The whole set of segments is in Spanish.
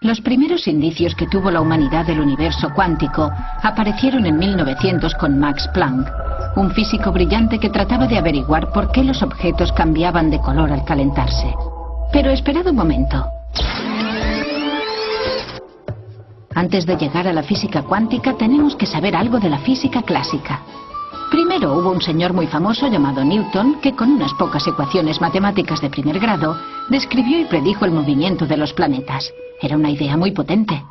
Los primeros indicios que tuvo la humanidad del universo cuántico aparecieron en 1900 con Max Planck, un físico brillante que trataba de averiguar por qué los objetos cambiaban de color al calentarse. Pero esperad un momento. Antes de llegar a la física cuántica tenemos que saber algo de la física clásica. Primero hubo un señor muy famoso llamado Newton que con unas pocas ecuaciones matemáticas de primer grado describió y predijo el movimiento de los planetas. Era una idea muy potente.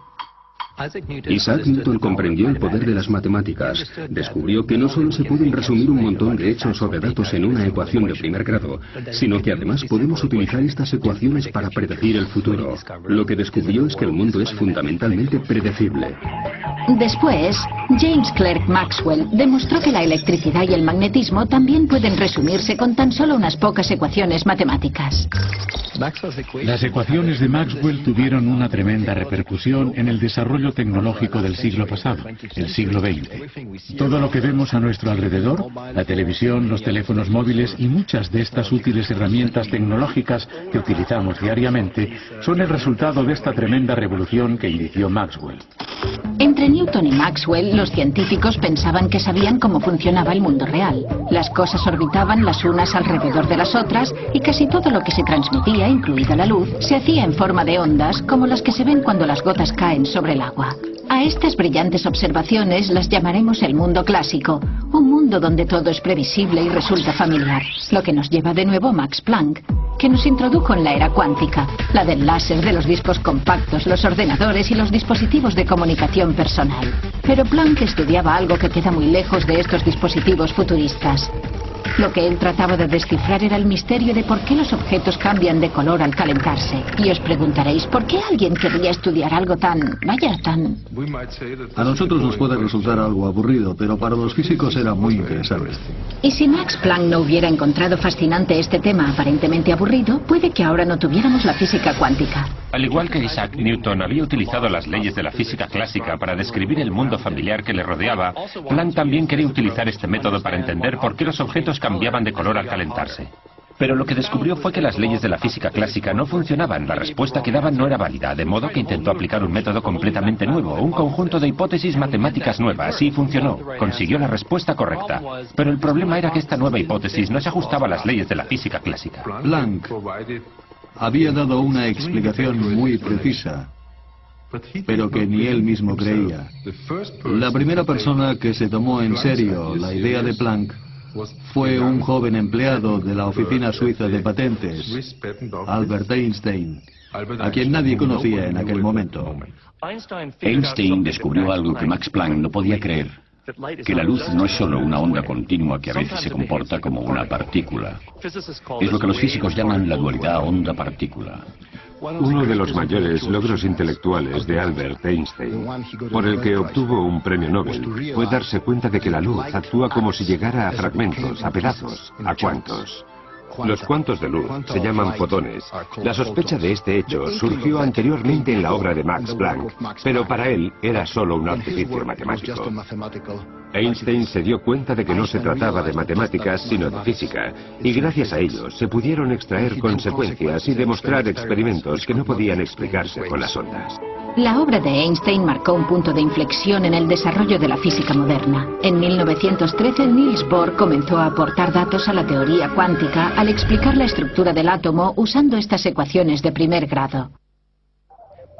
Isaac Newton comprendió el poder de las matemáticas. Descubrió que no solo se pueden resumir un montón de hechos o de datos en una ecuación de primer grado, sino que además podemos utilizar estas ecuaciones para predecir el futuro. Lo que descubrió es que el mundo es fundamentalmente predecible. Después, James Clerk Maxwell demostró que la electricidad y el magnetismo también pueden resumirse con tan solo unas pocas ecuaciones matemáticas. Las ecuaciones de Maxwell tuvieron una tremenda repercusión en el desarrollo tecnológico del siglo pasado, el siglo XX. Todo lo que vemos a nuestro alrededor, la televisión, los teléfonos móviles y muchas de estas útiles herramientas tecnológicas que utilizamos diariamente, son el resultado de esta tremenda revolución que inició Maxwell. Entre Newton y Maxwell, los científicos pensaban que sabían cómo funcionaba el mundo real. Las cosas orbitaban las unas alrededor de las otras y casi todo lo que se transmitía, incluida la luz, se hacía en forma de ondas como las que se ven cuando las gotas caen sobre el agua. A estas brillantes observaciones las llamaremos el mundo clásico, un mundo donde todo es previsible y resulta familiar. Lo que nos lleva de nuevo a Max Planck, que nos introdujo en la era cuántica, la del láser, de los discos compactos, los ordenadores y los dispositivos de comunicación personal. Pero Planck estudiaba algo que queda muy lejos de estos dispositivos futuristas. Lo que él trataba de descifrar era el misterio de por qué los objetos cambian de color al calentarse. Y os preguntaréis, ¿por qué alguien querría estudiar algo tan... A nosotros nos puede resultar algo aburrido, pero para los físicos era muy interesante. Y si Max Planck no hubiera encontrado fascinante este tema aparentemente aburrido, puede que ahora no tuviéramos la física cuántica. Al igual que Isaac Newton había utilizado las leyes de la física clásica para describir el mundo familiar que le rodeaba, Planck también quería utilizar este método para entender por qué los objetos cambiaban de color al calentarse. Pero lo que descubrió fue que las leyes de la física clásica no funcionaban, la respuesta que daban no era válida, de modo que intentó aplicar un método completamente nuevo, un conjunto de hipótesis matemáticas nuevas, y funcionó, consiguió la respuesta correcta. Pero el problema era que esta nueva hipótesis no se ajustaba a las leyes de la física clásica. Planck había dado una explicación muy precisa, pero que ni él mismo creía. La primera persona que se tomó en serio la idea de Planck fue un joven empleado de la oficina suiza de patentes, Albert Einstein, a quien nadie conocía en aquel momento. Einstein descubrió algo que Max Planck no podía creer, que la luz no es solo una onda continua que a veces se comporta como una partícula. Es lo que los físicos llaman la dualidad onda-partícula. Uno de los mayores logros intelectuales de Albert Einstein, por el que obtuvo un premio Nobel, fue darse cuenta de que la luz actúa como si llegara a fragmentos, a pedazos, a cuantos. Los cuantos de luz se llaman fotones. La sospecha de este hecho surgió anteriormente en la obra de Max Planck, pero para él era solo un artificio matemático. Einstein se dio cuenta de que no se trataba de matemáticas, sino de física, y gracias a ello se pudieron extraer consecuencias y demostrar experimentos que no podían explicarse con las ondas. La obra de Einstein marcó un punto de inflexión en el desarrollo de la física moderna. En 1913, Niels Bohr comenzó a aportar datos a la teoría cuántica al explicar la estructura del átomo usando estas ecuaciones de primer grado.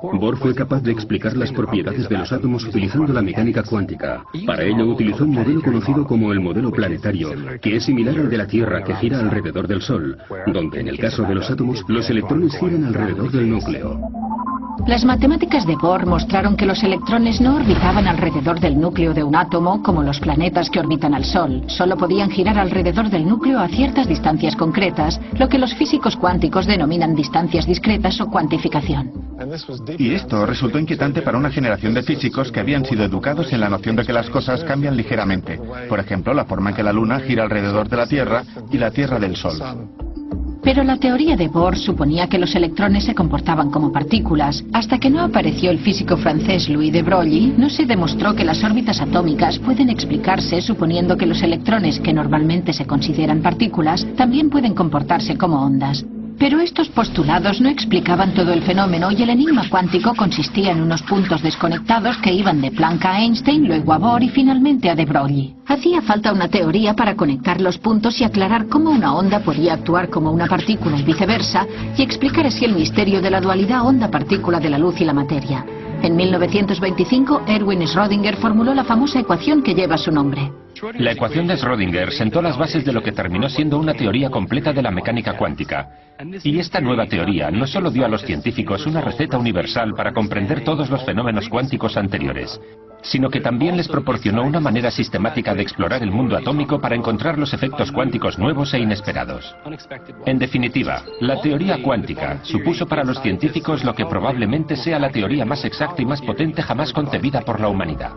Bohr fue capaz de explicar las propiedades de los átomos utilizando la mecánica cuántica. Para ello utilizó un modelo conocido como el modelo planetario, que es similar al de la Tierra, que gira alrededor del Sol, donde en el caso de los átomos, los electrones giran alrededor del núcleo. Las matemáticas de Bohr mostraron que los electrones no orbitaban alrededor del núcleo de un átomo como los planetas que orbitan al Sol. Solo podían girar alrededor del núcleo a ciertas distancias concretas, lo que los físicos cuánticos denominan distancias discretas o cuantificación. Y esto resultó inquietante para una generación de físicos que habían sido educados en la noción de que las cosas cambian ligeramente. Por ejemplo, la forma en que la Luna gira alrededor de la Tierra y la Tierra del Sol. Pero la teoría de Bohr suponía que los electrones se comportaban como partículas. Hasta que no apareció el físico francés Louis de Broglie, no se demostró que las órbitas atómicas pueden explicarse suponiendo que los electrones, que normalmente se consideran partículas, también pueden comportarse como ondas. Pero estos postulados no explicaban todo el fenómeno y el enigma cuántico consistía en unos puntos desconectados que iban de Planck a Einstein, luego a Bohr y finalmente a de Broglie. Hacía falta una teoría para conectar los puntos y aclarar cómo una onda podía actuar como una partícula y viceversa, y explicar así el misterio de la dualidad onda-partícula de la luz y la materia. En 1925, Erwin Schrödinger formuló la famosa ecuación que lleva su nombre. La ecuación de Schrödinger sentó las bases de lo que terminó siendo una teoría completa de la mecánica cuántica. Y esta nueva teoría no solo dio a los científicos una receta universal para comprender todos los fenómenos cuánticos anteriores, sino que también les proporcionó una manera sistemática de explorar el mundo atómico para encontrar los efectos cuánticos nuevos e inesperados. En definitiva, la teoría cuántica supuso para los científicos lo que probablemente sea la teoría más exacta y más potente jamás concebida por la humanidad.